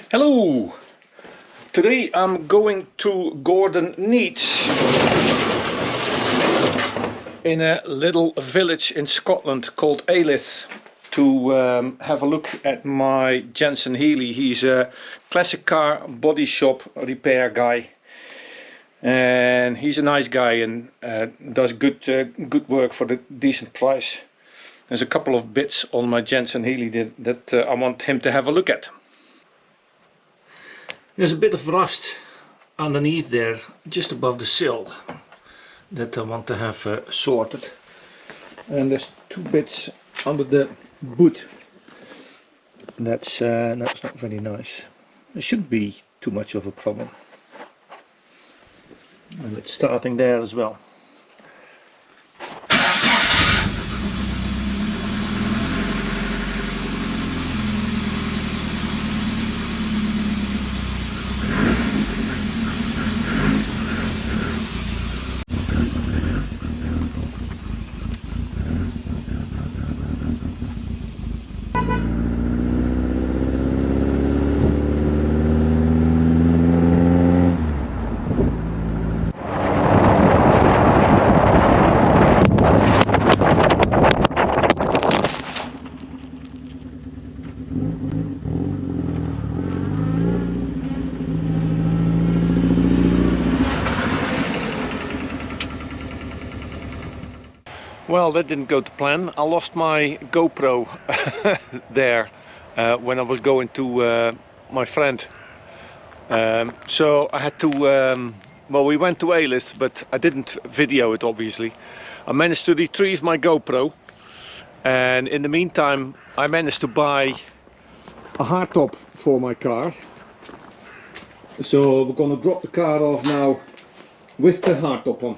Hello! Today I'm going to Gordon Neats in a little village in Scotland called Healey to have a look at my Jensen Healey. He's a classic car body shop repair guy, and he's a nice guy and does good work for the decent price. There's a couple of bits on my Jensen Healey that I want him to have a look at. There's a bit of rust underneath there, just above the sill, that I want to have sorted. And there's two bits under the boot. That's not very nice. It shouldn't be too much of a problem. And it's starting there as well. Well, that didn't go to plan. I lost my GoPro there when I was going to my friend. So I had to, well, we went to Healey, but I didn't video it obviously. I managed to retrieve my GoPro, and in the meantime I managed to buy a hardtop for my car. So we're gonna drop the car off now with the hardtop on.